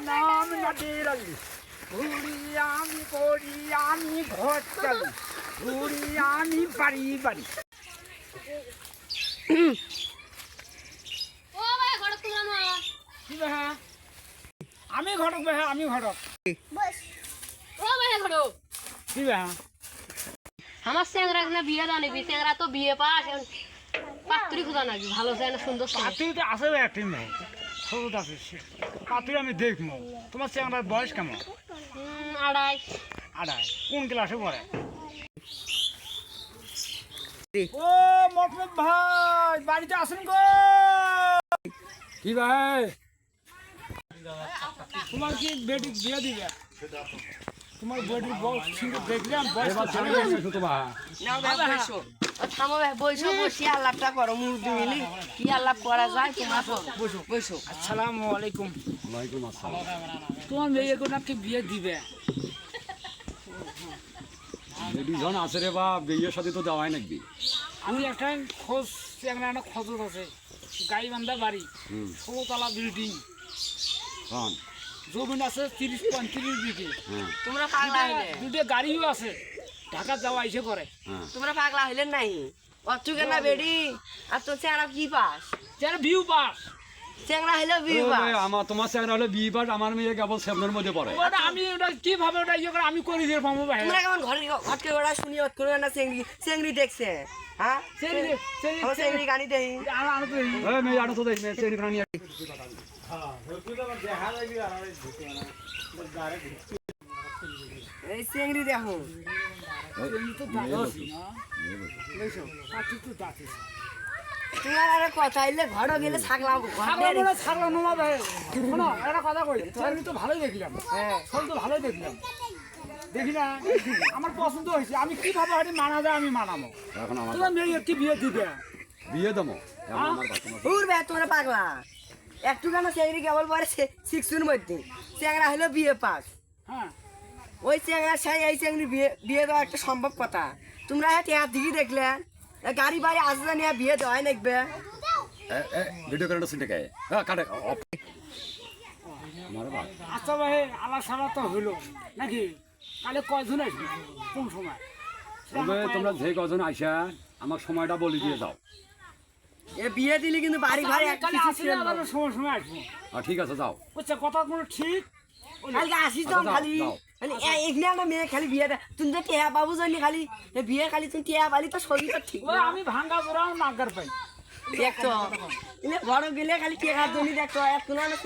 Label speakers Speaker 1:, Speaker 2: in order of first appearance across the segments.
Speaker 1: নাম নদীর আলি ঘুরি আমি করি আমি ঘর চালি ঘুরি আমি বাড়ি বাড়ি কি ভাই আমি ঘটক ভাই আমি ঘটক কি ভাই
Speaker 2: আমার চেংরা না বিয়ে দাও নিবি চেংরা তো বিয়ে পাস পাত্রী খুঁজা নাকি ভালো চাই না সুন্দর
Speaker 1: পাতুরি তো আছে ভাই একটি ভাই ছোট আছে পাতুরি আমি দেখবো তোমার চেংড়ার বয়স কেমন
Speaker 2: আড়াই
Speaker 1: আড়াই কোন ক্লাসে পড়ে ও মতলব ভাই বাড়িতে আসেন গো কি ভাই তোমার কি বেটি বিয়ে দিবে তোমার বেটির বয়স কিন্তু দেখলাম বয়স
Speaker 2: থামো ভাই বসো বসি আল্লাহটা করো মুরগি মিলি কি আল্লাহ করা যায় তোমার বসো বসো
Speaker 1: আসসালামু আলাইকুম
Speaker 3: ওয়ালাইকুম আসসালাম।
Speaker 1: তোমার মেয়ে কোন কি বিয়ে দিবে
Speaker 3: দুজন আছে রে বা বিয়ের সাথে তো দেওয়াই নাকি।
Speaker 1: আমি একটা খোঁজ একটা খোঁজ আছে গাইবান্ধা বাড়ি 16তলা বিল্ডিং
Speaker 3: হ্যাঁ
Speaker 1: জমিন আছে 30-35 বিঘে
Speaker 3: হ্যাঁ
Speaker 2: তোমরা পাগলা হইলে
Speaker 1: দুটো গাড়িও আছে ঢাকা যাওয়া এসে করে
Speaker 3: হ্যাঁ
Speaker 2: তোমরা পাগলা হইলেন নাই অচুকে না বেডি আর তো চেংরা কি পাস
Speaker 1: যারা ভিউ পাস
Speaker 2: চেংরা হইলেও বিয়ে
Speaker 3: ও
Speaker 2: পাস
Speaker 3: ভাই, আমার তোমার চেহারা হলে বিয়ে পাঠ আমার মেয়ে কেবল সেমনের মধ্যে পড়ে।
Speaker 1: ওটা আমি ওটা কিভাবে ওটা ইয়ে করে আমি করে দিয়ে পাবো ভাই
Speaker 2: তোমরা কেমন ঘরে ঘটকে ওরা শুনি করবে না চেংড়ি চেংড়ি দেখছে হ্যাঁ আমার চেংড়ি গানি দেই
Speaker 3: এই মেয়ে আনো তো দেখ মেয়ে চেহারা প্রাণী
Speaker 2: এই চেংড়ি দেখো তোমার আর কথা হইলে ঘরে গেলে থাকলাম
Speaker 1: ভালোই দেখলাম ছবি তো ভালোই দেখলাম দেখি না আমার পছন্দ হয়েছে আমি কিভাবে হাঁটি মানা যায় আমি মানাবো
Speaker 3: এখন আমার
Speaker 1: তোমার মেয়ে কি বিয়ে দিবে
Speaker 3: বিয়ে দেবো এখন আমার বাচ্চা
Speaker 2: উড়বে তোমরা পাগলা একটু কেন চেংড়ি কেবল পরে শিখছুন মধ্যে চেংড়া হইলো বিয়ে পাস
Speaker 1: হ্যাঁ
Speaker 2: ওই চেংড়া সেই এই চেংড়ি বিয়ে বিয়ে দেওয়া একটা সম্ভব কথা তোমরা টেয়ার দিকে দেখলে গাড়ি বাড়ি আসবে নিয়ে বিয়ে দেওয়াই দেখবে
Speaker 3: ভিডিও করে সিনটা কে হ্যাঁ কাটে আমার বাপ
Speaker 1: আচ্ছা ভাই আলা সারা তো হইলো নাকি কালে কয়জন আসবে কোন সময়
Speaker 3: তবে তোমরা যে কজন আইসা আমার সময়টা বলে দিয়ে যাও।
Speaker 2: এ বিয়ে দিলে কিন্তু বাড়ি ভাড়ি একটা
Speaker 1: কালে
Speaker 2: কিছু
Speaker 1: আসলে
Speaker 2: ছিল না।
Speaker 1: আবার সময় সময় আসবো
Speaker 3: ঠিক আছে যাও।
Speaker 1: বুঝছে কথা কোনো ঠিক
Speaker 2: কালকে আসিস তো
Speaker 3: আচ্ছা, যাও,
Speaker 2: খালি
Speaker 3: যাও।
Speaker 2: খালি এখানে আমরা মেয়ে খালি বিয়েটা তুমি তো টেয়া বাবু জানি খালি বিয়ে খালি তুমি টেয়া পালি তো শরীরটা ঠিক
Speaker 1: ওই
Speaker 2: না।
Speaker 1: আমি ভাঙ্গা জোড়াও নাগার পাই
Speaker 2: দেখতো এলে বড় গেলে খালি টেকার জন্য দেখতো এখন না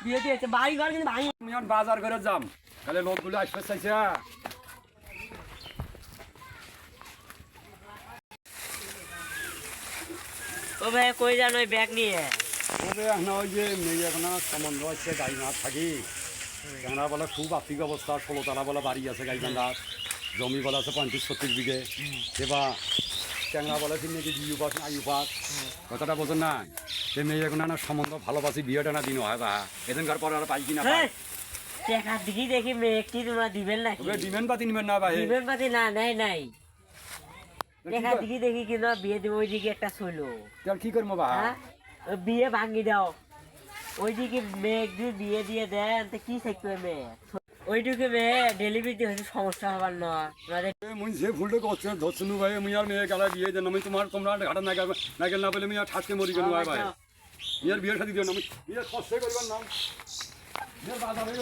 Speaker 2: বিয়ে দিয়েছে বাড়ি ঘর কিন্তু ভাঙি
Speaker 3: তুমি এখন বাজার করে যাম তাহলে লোকগুলো আসবে চাইছে
Speaker 2: ও ভাই কই জানো ওই ব্যাগ নিয়ে
Speaker 3: তবে এখন ওই যে মেয়ে এখন সম্বন্ধ আছে গাড়ি না থাকি ক্যাংরা বলে খুব আর্থিক অবস্থা 16তলা বলে বাড়ি আছে গাইবান্ধার জমি বলে আছে 35-36 বিঘে এবার ক্যাংরা বলে তিনি নাকি বিউ পাস না আয়ু পাস কথাটা বোঝেন না সে মেয়ে এখন না সম্বন্ধ ভালোবাসি বিয়েটা না দিন হয় বা এদিনকার পরে আর পাই কিনা পাই
Speaker 2: টেকার দিকে দেখি মেয়ে কি তোমরা দিবেন না
Speaker 3: তবে ডিমেন্ড পাতি নিবেন না ভাই
Speaker 2: দিবেন পাতি না নাই নাই টেকার দিকে দেখি কিন্তু বিয়ে দেবো ওই দিকে একটা ছিল
Speaker 3: তাহলে কি করবো বা
Speaker 2: হ্যাঁ ওই বিয়ে ভাঙি দাও ওইদিকে মেয়ে একদিন বিয়ে দিয়ে দেন তো কি শিখবে মেয়ে ওইটুকু মেয়ে ডেলিভারি হয়েছে সমস্যা হবার নয়
Speaker 3: মুই যে ভুলটা করছে ধরছো ভাই মুই আর মেয়ে গেলা বিয়ে দেন আমি তোমরা ঘাটা না গেল না পেলে আমি আর ঠাসকে মরি গেল ভাই মেয়ের বিয়ের সাথে দিও না আমি বিয়ের কষ্ট করবার নাম বিয়ের বাধা হয়ে